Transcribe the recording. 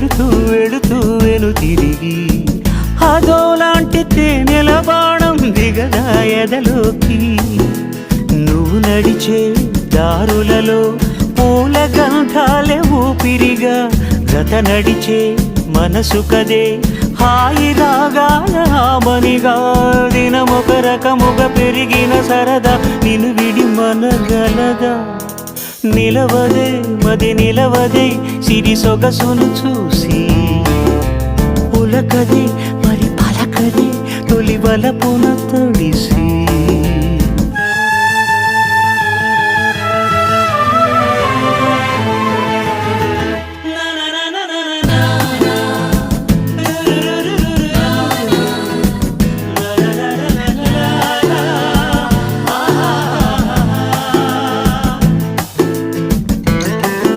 వెళుతూ వెళుతూ వెను తిరిగి అదోలాంటి తేనెల బాణం దిగదా ఎదలోకి నువ్వు నడిచే దారులలో పూల గంధాలే ఊపిరిగా గత నడిచే మనసు కదే హాయి రాగాల ఆమనిగా దినమొక రకముగా పెరిగిన సరదా నిన్ను విడి మనగలదా నిలవదే మది నిలవదే సిరి సొగసును చూసి పులకదే మరి పలకదే తొలి వలపున